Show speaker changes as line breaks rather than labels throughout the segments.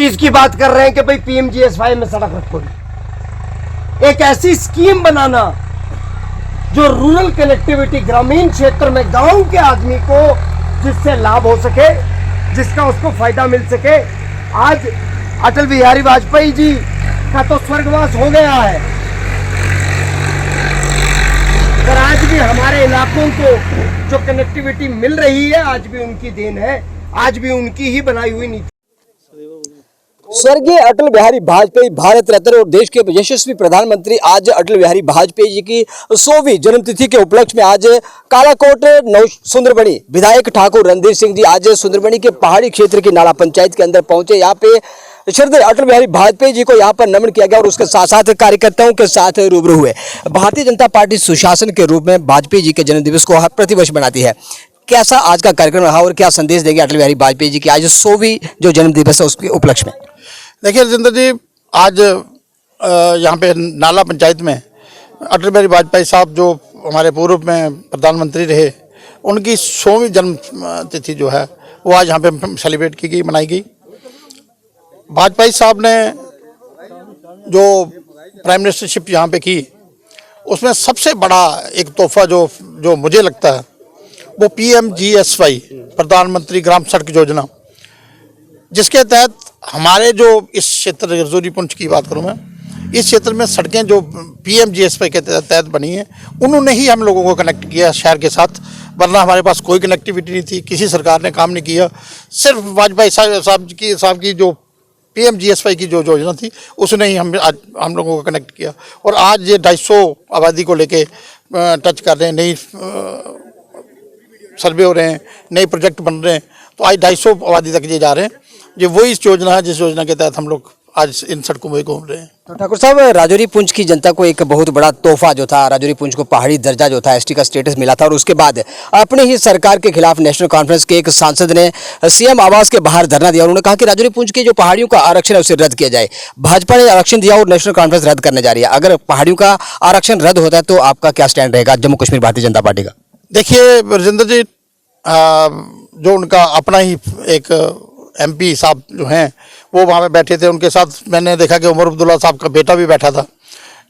चीज की बात कर रहे हैं कि भाई पीएमजीएसवाई में सड़क रखो। एक ऐसी स्कीम बनाना जो रूरल कनेक्टिविटी, ग्रामीण क्षेत्र में गांव के आदमी को जिससे लाभ हो सके, जिसका उसको फायदा मिल सके। आज अटल बिहारी वाजपेयी जी का तो स्वर्गवास हो गया है, पर आज भी हमारे इलाकों को जो कनेक्टिविटी मिल रही है आज भी उनकी देन है, आज भी उनकी ही बनाई हुई नीति।
स्वर्गीय अटल बिहारी वाजपेयी भारत रत्न और देश के यशस्वी प्रधानमंत्री आज अटल बिहारी वाजपेयी जी की 100वीं जन्मतिथि के उपलक्ष्य में आज कालाकोट सुंदरबनी विधायक ठाकुर रणधीर सिंह जी आज सुंदरबनी के पहाड़ी क्षेत्र की नाला पंचायत के अंदर पहुंचे। यहाँ पे श्रद्धेय अटल बिहारी वाजपेयी जी को यहाँ पर नमन किया गया और उसके साथ साथ कार्यकर्ताओं के साथ रूबरू हुए। भारतीय जनता पार्टी सुशासन के रूप में वाजपेयी जी के जन्मदिवस को प्रतिवर्ष मनाती है। कैसा आज का कार्यक्रम रहा और क्या संदेश देंगे अटल बिहारी वाजपेयी जी की आज 100वीं जो जन्मदिवस है उसके उपलक्ष्य में?
देखिए राजेंद्र जी, आज यहाँ पे नाला पंचायत में अटल बिहारी वाजपेयी साहब जो हमारे पूर्व में प्रधानमंत्री रहे, उनकी 100वीं जन्म तिथि जो है वो आज यहाँ पे सेलिब्रेट की गई, मनाई गई। वाजपेयी साहब ने जो प्राइम मिनिस्टरशिप यहाँ पे की, उसमें सबसे बड़ा एक तोहफा जो मुझे लगता है वो पीएमजीएसवाई, प्रधानमंत्री ग्राम सड़क योजना, जिसके तहत हमारे जो इस क्षेत्र रजौरी पुंछ की बात करूँ मैं, इस क्षेत्र में सड़कें जो पीएमजीएसवाई के तहत बनी हैं, उन्होंने ही हम लोगों को कनेक्ट किया शहर के साथ, वरना हमारे पास कोई कनेक्टिविटी नहीं थी, किसी सरकार ने काम नहीं किया। सिर्फ वाजपेयी साहब की जो पीएमजीएसवाई की जो योजना थी उसने ही हम लोगों को कनेक्ट किया। और आज ये 250 आबादी को लेके टच कर रहे हैं, नई सर्वे हो रहे हैं, नए प्रोजेक्ट बन रहे हैं, तो आज 250 आबादी तक ये जा रहे हैं। ये वही योजना है जिस योजना के तहत हम लोग आज इन सड़कों में घूम रहे हैं।
तो ठाकुर साहब, राजौरी पुंछ की जनता को एक बहुत बड़ा तोहफा जो था, राजौरी पुंछ को पहाड़ी दर्जा जो था, एसटी का स्टेटस मिला था, और उसके बाद अपनी ही सरकार के खिलाफ नेशनल कॉन्फ्रेंस के एक सांसद ने सीएम आवास के बाहर धरना दिया और उन्होंने कहा कि राजौरी पुंछ की जो पहाड़ियों का आरक्षण है उसे रद्द किया जाए। भाजपा ने आरक्षण दिया और नेशनल कॉन्फ्रेंस रद्द करने जा रही है। अगर पहाड़ियों का आरक्षण रद्द होता है तो आपका क्या स्टैंड रहेगा जम्मू कश्मीर भारतीय जनता पार्टी का?
देखिए राजेंद्र जी, जो उनका अपना ही एक एमपी साहब जो हैं वो वहाँ पे बैठे थे, उनके साथ मैंने देखा कि उमर अब्दुल्ला साहब का बेटा भी बैठा था।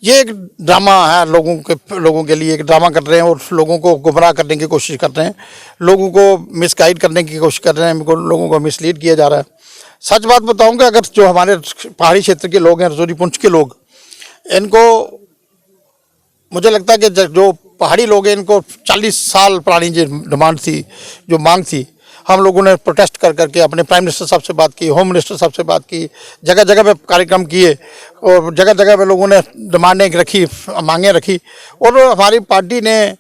ये एक ड्रामा है, लोगों के लिए एक ड्रामा कर रहे हैं और लोगों को गुमराह करने की कोशिश कर रहे हैं, लोगों को मिसगाइड करने की कोशिश कर रहे हैं, लोगों को मिसलीड किया जा रहा है। सच बात बताऊँगा, अगर जो हमारे पहाड़ी क्षेत्र के लोग हैं, रजौरी पुंछ के लोग, इनको मुझे लगता है कि जो पहाड़ी लोग हैं इनको 40 साल पुरानी जो डिमांड थी, जो मांग थी, हम लोगों ने प्रोटेस्ट कर करके अपने प्राइम मिनिस्टर साहब से बात की, होम मिनिस्टर साहब से बात की, जगह जगह पे कार्यक्रम किए और जगह जगह पे लोगों ने डिमांडें रखी, मांगें रखी, और हमारी पार्टी ने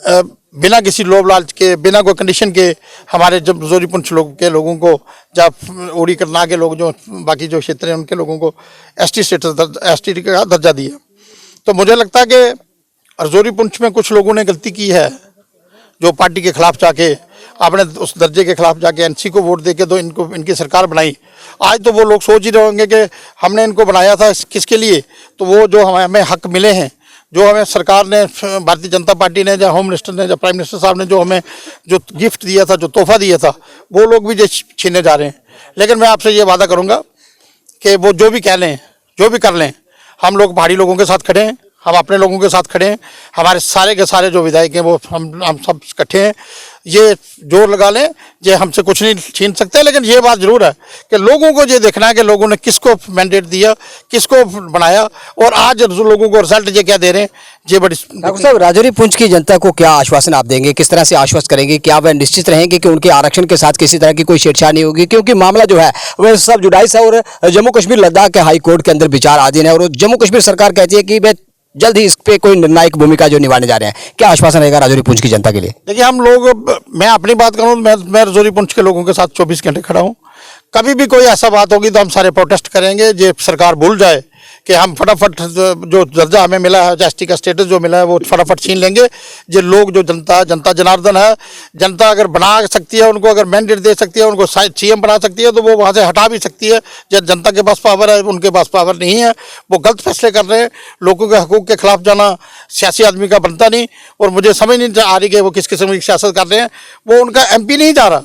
बिना किसी लोभ लालच के, बिना कोई कंडीशन के हमारे जब रजौरी पुंछ के लोगों को, जब उड़ी करना के लोग जो बाकी जो क्षेत्र हैं उनके लोगों को एसटी स्टेटस, एसटी का दर्जा दिया। तो मुझे लगता है कि रजौरी पुंछ में कुछ लोगों ने गलती की है, जो पार्टी के खिलाफ जाके आपने उस दर्जे के खिलाफ जाके एनसी को वोट देके तो इनकी सरकार बनाई। आज तो वो लोग सोच ही रहे होंगे कि हमने इनको बनाया था किसके लिए, तो वो जो हमें हक मिले हैं, जो हमें सरकार ने, भारतीय जनता पार्टी ने, या होम मिनिस्टर ने, या प्राइम मिनिस्टर साहब ने जो हमें जो गिफ्ट दिया था, जो तोहफा दिया था, वो लोग भी छीने जा रहे हैं। लेकिन मैं आपसे ये वादा करूँगा कि वो जो भी कह लें, जो भी कर लें, हम लोग पहाड़ी लोगों के साथ खड़े हैं, हम अपने लोगों के साथ खड़े हैं, हमारे सारे के सारे जो विधायक हैं वो हम सब इकट्ठे हैं। ये जोर लगा लें, ये हमसे कुछ नहीं छीन सकते। लेकिन ये बात जरूर है कि लोगों को ये देखना है कि लोगों ने किसको मैंडेट दिया, किसको बनाया, और आज लोगों को रिजल्ट ये क्या दे रहे हैं, ये बड़ी।
डॉक्टर साहब, राजौरी पुंछ की जनता को क्या आश्वासन आप देंगे, किस तरह से आश्वस्त करेंगे? क्या वह निश्चित रहेंगे कि उनके आरक्षण के साथ किसी तरह की कोई छेड़छाड़ नहीं होगी? क्योंकि मामला जो है वह सब जुडाइस है और जम्मू कश्मीर लद्दाख के हाई कोर्ट के अंदर विचार आधीन है, और जम्मू कश्मीर सरकार कहती है कि वे जल्द ही इस पे कोई निर्णायक भूमिका जो निभाने जा रहे हैं। क्या आश्वासन रहेगा राजौरी पुंछ की जनता के लिए?
देखिए, हम लोग, मैं अपनी बात करूँ, मैं रजौरी पुंछ के लोगों के साथ 24 घंटे खड़ा हूँ। कभी भी कोई ऐसा बात होगी तो हम सारे प्रोटेस्ट करेंगे। ये सरकार भूल जाए कि हम फटाफट जो दर्जा हमें मिला है, एसटी का स्टेटस जो मिला है, वो फटाफट छीन लेंगे। ये लोग जो जनता जनार्दन है, जनता अगर बना सकती है, उनको अगर मैंडेट दे सकती है, उनको सीएम बना सकती है, तो वो वहाँ से हटा भी सकती है। जब जनता के पास पावर है, उनके पास पावर नहीं है, वो गलत फैसले कर रहे हैं। लोगों के हकूक़ के खिलाफ जाना सियासी आदमी का बनता नहीं, और मुझे समझ नहीं आ रही कि वो किस किस्म की सियासत कर रहे हैं। वो उनका एमपी नहीं जा रहा,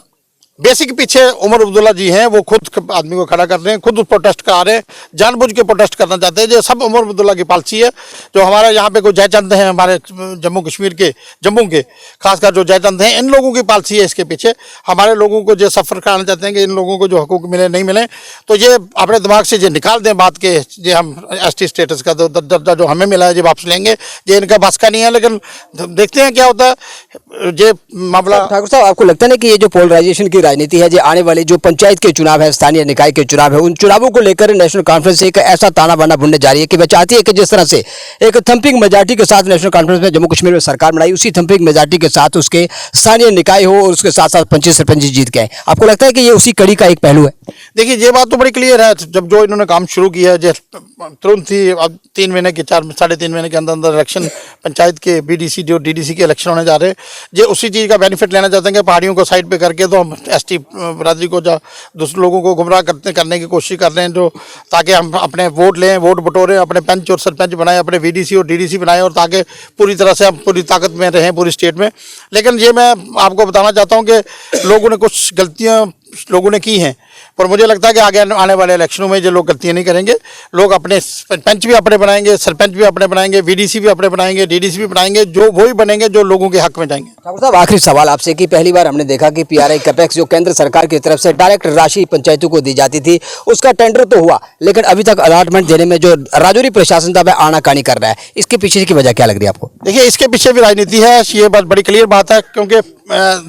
बेसिक पीछे उमर अब्दुल्ला जी हैं, वो खुद आदमी को खड़ा कर रहे हैं, खुद प्रोटेस्ट करा रहे हैं, जानबूझ के प्रोटेस्ट करना चाहते हैं। ये सब उमर अब्दुल्ला की पॉलिसी है। जो हमारे यहाँ पे कोई जयचंद हैं, हमारे जम्मू कश्मीर के, जम्मू के खासकर जो जयचंद हैं, इन लोगों की पॉलिसी है इसके पीछे। हमारे लोगों को जो सफ़र कराना चाहते हैं कि इन लोगों को जो हकूक मिले नहीं मिले, तो ये अपने दिमाग से ये निकाल दें बात के, ये हम ST स्टेटस का दर्जा जो हमें मिला है ये वापस लेंगे। ये इनका बस का नहीं है, लेकिन देखते हैं क्या होता है। ये मामला
ठाकुर साहब, आपको लगता है कि ये जो पोलराइजेशन की राजनीति है, जो आने वाले जो पंचायत के चुनाव है, स्थानीय निकाय के चुनाव है, उन चुनावों को लेकर नेशनल कॉन्फ्रेंस एक ऐसा ताना बाना बुनने जा रही है कि वह चाहती है कि जिस तरह से एक थंपिंग मेजॉरिटी के साथ नेशनल कॉन्फ्रेंस में जम्मू कश्मीर में सरकार बनाई, उसी थंपिंग मेजॉरिटी के साथ उसके स्थानीय निकाय हो और उसके साथ साथ पंची सरपंच जीत गए। आपको लगता है कि ये उसी कड़ी का एक पहलू है?
देखिए, ये बात तो बड़ी क्लियर है। जब जो इन्होंने काम शुरू किया है, तुरंत ही अब 3 महीने के 4-3.5 महीने के अंदर अंदर इलेक्शन, पंचायत के, BDC जो DDC के इलेक्शन होने जा रहे हैं, ये उसी चीज़ का बेनिफिट लेना चाहते हैं कि पहाड़ियों को साइड पे करके तो हम ST बरादरी को जो दूसरे लोगों को गुमराह करने की कोशिश कर रहे हैं, जो ताकि हम अपने वोट लें, वोट बटोरें, अपने पंच और सरपंच बनाएं, अपने VDC और DDC बनाएं, और ताकि पूरी तरह से हम पूरी ताकत में रहें पूरी स्टेट में। लेकिन ये मैं आपको बताना चाहता हूँ कि लोगों ने कुछ गलतियाँ लोगों ने की हैं, पर मुझे लगता है कि आगे आने वाले इलेक्शनों में जो लोग गलतियाँ नहीं करेंगे। लोग अपने पंच भी अपने बनाएंगे, सरपंच भी अपने बनाएंगे, VDC भी अपने बनाएंगे, DDC भी बनाएंगे, जो वही बनेंगे जो लोगों के हक में जाएंगे।
ठाकुर साहब, आखिरी सवाल आपसे कि पहली बार हमने देखा कि PRI कैपेक्स जो केंद्र सरकार की तरफ से डायरेक्ट राशि पंचायतों को दी जाती थी, उसका टेंडर तो हुआ, लेकिन अभी तक अलॉटमेंट देने में जो राजौरी प्रशासन था वह आनाकानी कर रहा है। इसके पीछे की वजह क्या लग रही है आपको?
देखिए, इसके पीछे भी राजनीति है, ये बात बड़ी क्लियर बात है, क्योंकि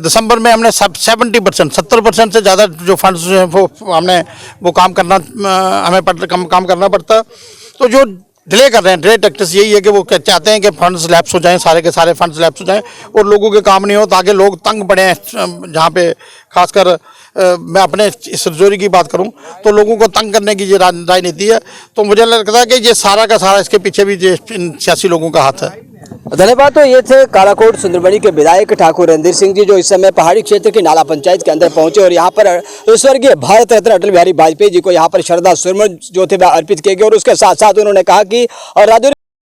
दिसंबर में हमने 70% से ज़्यादा जो फंड्स हैं वो हमने वो काम करना पड़ता। तो जो डिले कर रहे हैं डिले टैक्टिक्स यही है कि वो चाहते हैं कि फंड्स लैप्स हो जाएं, सारे के सारे फंड्स लैप्स हो जाएं और लोगों के काम नहीं हो, ताकि लोग तंग पड़े हैं। जहाँ पे खासकर मैं अपने इस रजौरी की बात करूं तो लोगों को तंग करने की ये राजनीति है। तो मुझे लगता है कि ये सारा का सारा इसके पीछे भी इन सियासी लोगों का हाथ है।
धन्यवाद। तो ये थे कालाकोट सुंदरबनी के विधायक ठाकुर रणधीर सिंह जी, जो इस समय पहाड़ी क्षेत्र की नाला पंचायत के अंदर पहुंचे और यहाँ पर स्वर्गीय भारत रत्न अटल बिहारी वाजपेयी जी को यहाँ पर श्रद्धा सुमन जो थे वह अर्पित किए गए। और उसके साथ साथ उन्होंने कहा कि राजौरी